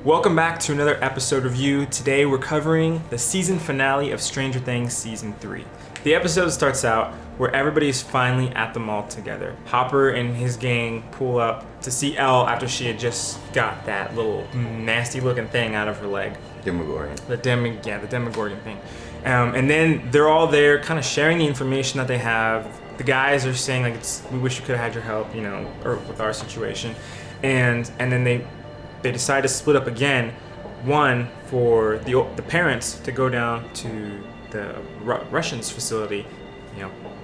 Welcome back to another episode review. Today we're covering the season finale of Stranger Things Season 3. The episode starts out where everybody is finally at the mall together. Hopper and his gang pull up to see Elle after she had just got that little nasty looking thing out of her leg. Demogorgon. The Demogorgon thing. And then they're all there kind of sharing the information that they have. The guys are saying like, we wish we could have had your help, or with our situation. And then they decide to split up again. One for the parents to go down to the Russians' facility,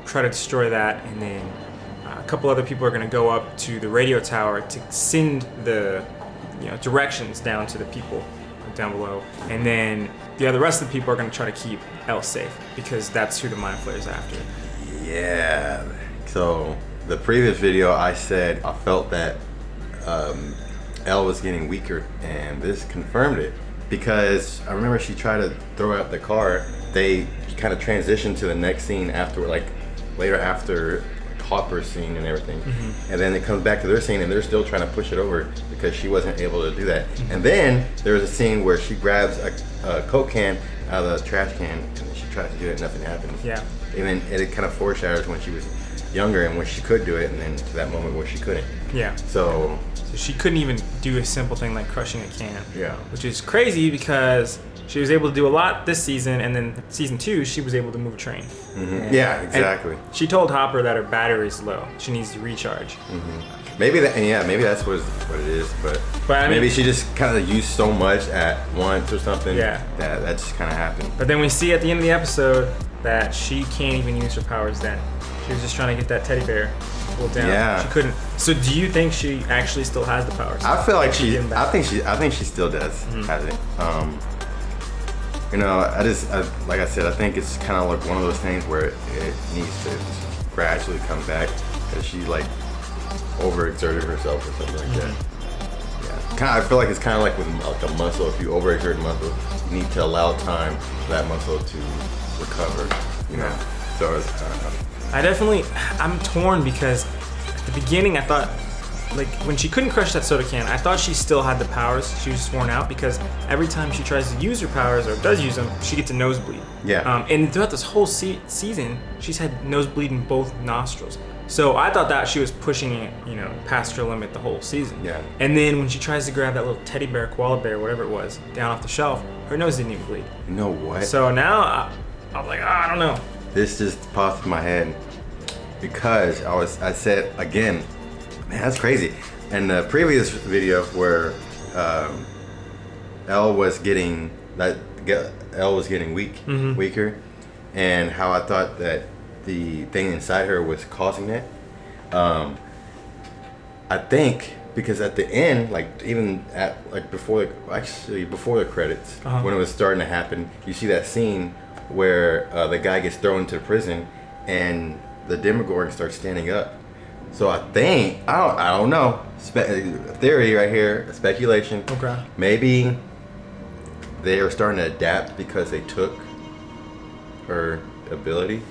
try to destroy that, and then a couple other people are going to go up to the radio tower to send the directions down to the people down below, and then the rest of the people are going to try to keep Elle safe because that's who the Mind Flayer's after. Yeah. So the previous video I said I felt that Elle was getting weaker, and this confirmed it because I remember she tried to throw out the car. They kind of transitioned to the next scene after, later after Hopper's scene and everything, and then it comes back to their scene and they're still trying to push it over because she wasn't able to do that. And then there was a scene where she grabs a Coke can out of the trash can and she tries to do it and nothing happens. Yeah. Even it kind of foreshadows when she was younger and when she could do it, and then to that moment where she couldn't. Yeah. So she couldn't even do a simple thing like crushing a can. Yeah. Which is crazy because she was able to do a lot this season, and then season 2 she was able to move a train. Yeah, exactly. And she told Hopper that her battery's low. She needs to recharge. Maybe that's what it is. But I mean, maybe she just kind of used so much at once or something. Yeah. That just kind of happened. But then we see at the end of the episode that she can't even use her powers then. She was just trying to get that teddy bear pulled down. Yeah. She couldn't. So do you think she actually still has the powers? I feel like I think she still does has it. Like I said, I think it's kind of like one of those things where it needs to gradually come back because she overexerted herself or something like that. Yeah. I feel like it's kind of like with a muscle. If you overexert a muscle, you need to allow time for that muscle to recover. So it's, I don't know. I'm torn because at the beginning I thought, when she couldn't crush that soda can, I thought she still had the powers. She was sworn out because every time she tries to use her powers or does use them, she gets a nosebleed. Yeah. And throughout this whole season, she's had nosebleed in both nostrils. So I thought that she was pushing it, past her limit the whole season. Yeah. And then when she tries to grab that little teddy bear, koala bear, whatever it was, down off the shelf, her nose didn't even bleed. You know what? So now I'm like, I don't know. This just popped in my head because I said again, man, that's crazy. In the previous video where Elle was getting weaker, and how I thought that the thing inside her was causing that. I think because at the end, even at before the credits, when it was starting to happen, you see that scene where the guy gets thrown into prison and the Demogorgon starts standing up. So I think I don't know, theory right here, speculation. Okay. Maybe they are starting to adapt because they took her ability.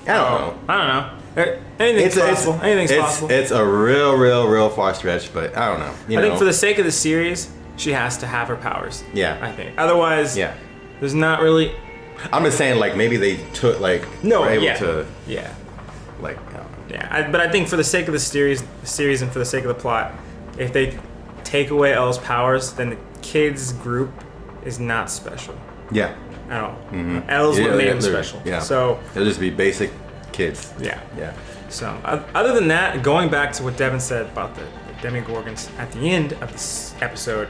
I don't know. Anything's possible. Anything's possible. It's a real far stretch, but I don't know. I think for the sake of the series, she has to have her powers. Yeah. I think. Otherwise, there's not really. I'm just saying, maybe they took, were able to. Yeah. I don't know. Yeah, but I think for the sake of the series and for the sake of the plot, if they take away Elle's powers, then the kids group is not special. Yeah. At all. Elle's what made them special. Yeah. So it'll just be basic kids. Yeah. Yeah. So other than that, going back to what Devin said about the Demogorgons at the end of this episode,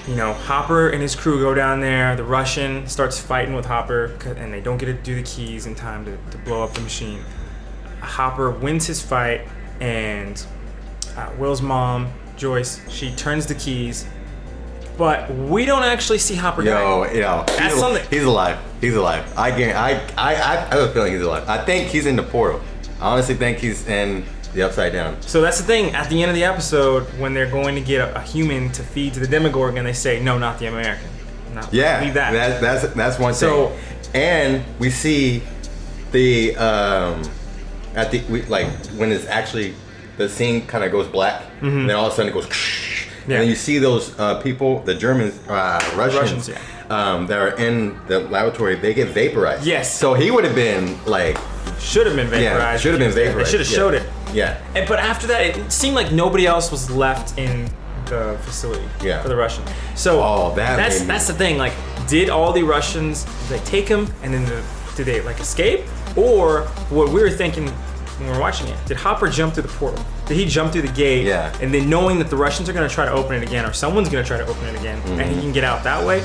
Hopper and his crew go down there. The Russian starts fighting with Hopper, and they don't get to do the keys in time to blow up the machine. Hopper wins his fight, and Will's mom, Joyce, she turns the keys, but we don't actually see Hopper die. That's something. He's alive. I have a feeling he's alive. I think he's in the portal. I honestly think he's in the Upside Down. So that's the thing. At the end of the episode, when they're going to get a human to feed to the Demogorgon, they say, no, not the American. Leave that. That's one thing. And we see the when it's actually the scene kind of goes black, and then all of a sudden it goes, Yeah. And you see those people, the Germans, Russians, yeah. that are in the laboratory, they get vaporized. Yes. So he would have been like, should have been vaporized. yeah, should have been vaporized. They should have showed it. Yeah. But after that, it seemed like nobody else was left in the facility for the Russians. So that's the thing. Like, did all the Russians, did they take him and then did they like escape? Or what we were thinking when we were watching it, did Hopper jump through the portal? Did he jump through the gate? Yeah. And then knowing that the Russians are going to try to open it again, or someone's going to try to open it again, and he can get out that way?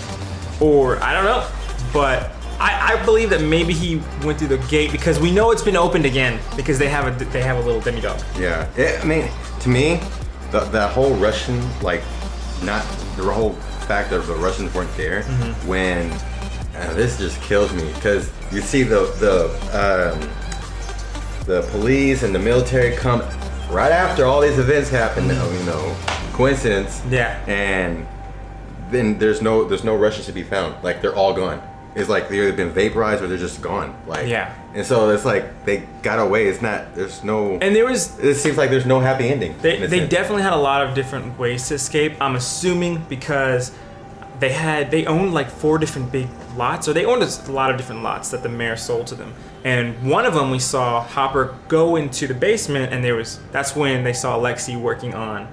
Or I don't know. But I believe that maybe he went through the gate because we know it's been opened again because they have a little demigod. Yeah. I mean, to me, that whole Russian, like, not the whole fact that the Russians weren't there when this just kills me because you see the police and the military come right after all these events happen. You know, coincidence. Yeah. And then there's no Russians to be found. Like, they're all gone. It's like they've either been vaporized or they're just gone. Like, yeah. And so it's like they got away. It seems like there's no happy ending. They definitely had a lot of different ways to escape. I'm assuming because they owned like 4 different big lots, or they owned a lot of different lots that the mayor sold to them. And one of them we saw Hopper go into the basement, and that's when they saw Lexi working on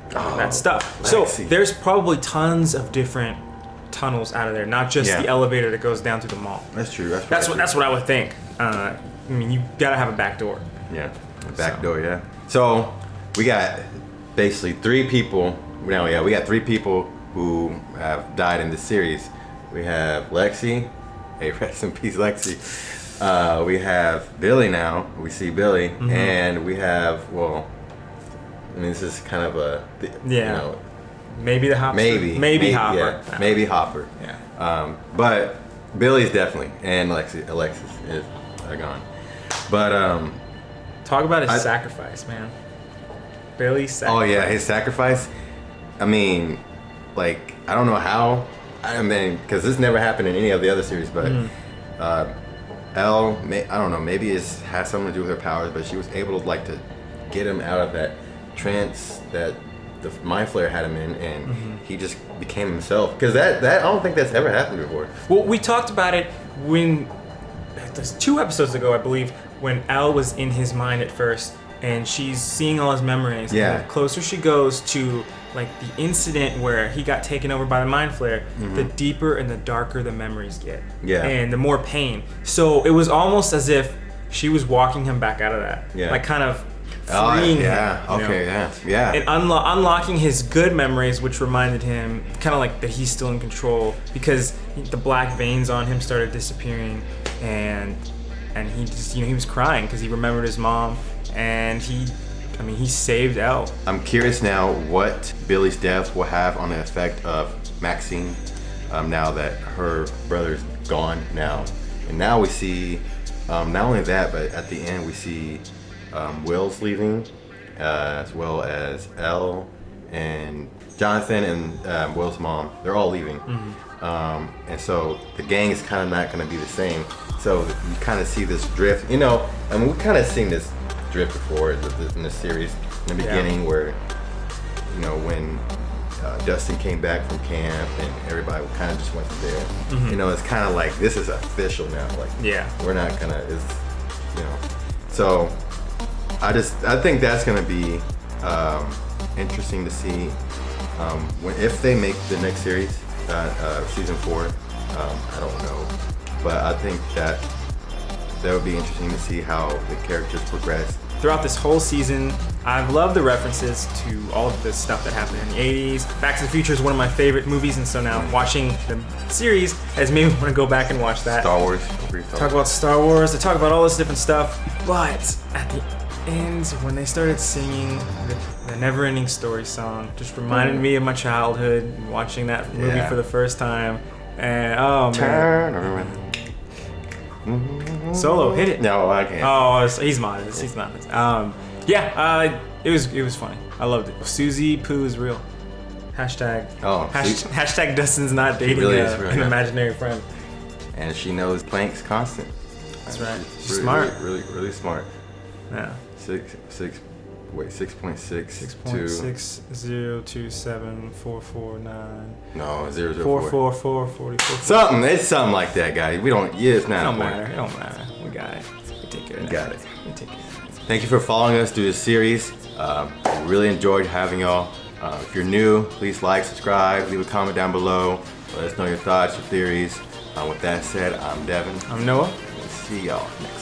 that stuff. Lexi. So there's probably tons of different tunnels out of there, not just the elevator that goes down to the mall. That's true. That's what I would think. I mean, you gotta have a back door. Yeah, a back door. Yeah. So we got basically 3 people. Now, we got 3 people who have died in this series. We have Lexi. Hey, rest in peace, Lexi. We have Billy now. We see Billy, and we have this is kind of you know, maybe the Hopper. Maybe Hopper. Yeah, maybe Hopper. Yeah. But Billy's definitely, and Alexis is gone. But talk about his sacrifice, man. Billy's sacrifice. Oh yeah, his sacrifice. I mean, like, I don't know how. I mean, because this never happened in any of the other series, but Elle, I don't know, maybe it has something to do with her powers, but she was able to get him out of that trance that the Mind Flayer had him in, and he just became himself. Because that I don't think that's ever happened before. Well, we talked about it when, 2 episodes ago, I believe, when Elle was in his mind at first, and she's seeing all his memories. Yeah. And the closer she goes to like the incident where he got taken over by the Mind Flayer, the deeper and the darker the memories get. Yeah. And the more pain. So it was almost as if she was walking him back out of that. Yeah. Like kind of freeing him. Yeah. Okay. Yeah. And unlocking his good memories, which reminded him kind of like that he's still in control, because the black veins on him started disappearing, and he just, he was crying because he remembered his mom, and he saved Elle. I'm curious now what Billy's death will have on the effect of Maxine, now that her brother's gone now. And now we see, not only that, but at the end we see Will's leaving, as well as Elle and Jonathan and Will's mom. They're all leaving. And so the gang is kind of not going to be the same. So you kind of see this drift, we kind of seen this drift before in the series in the beginning, where when Dustin came back from camp and everybody kind of just went there. It's kind of like, this is official now. Like, we're not gonna. So I think that's gonna be interesting to see if they make the next series, season 4. I don't know, but I think that would be interesting to see how the characters progress. Throughout this whole season, I've loved the references to all of the stuff that happened in the 80s. Back to the Future is one of my favorite movies, and so now watching the series has made me want to go back and watch that. Star Wars. Talk about Star Wars, they talk about all this different stuff, but at the end, when they started singing the Never Ending Story song, just reminded me of my childhood, watching that movie for the first time. And oh man. Turn around. Solo, hit it. No, I can't. Oh, he's modest. He's modest. It was funny. I loved it. Susie Poo is real. Hashtag Dustin's not dating really an imaginary friend. And she knows Planck's constant. That's right. She's smart. Really, really smart. Yeah. 6 wait, 6.6 6.60274449. No, 004. 44444. Something. It's something like that, guys. We don't. Yeah, it's not. It don't important. matter. It don't matter. We got it. We take care of that. Got it. We take care of that. Thank you for following us through this series. We really enjoyed having y'all. If you're new, please like, subscribe, leave a comment down below. Let us know your thoughts, your theories. With that said, I'm Devin. I'm Noah. We'll see y'all next time.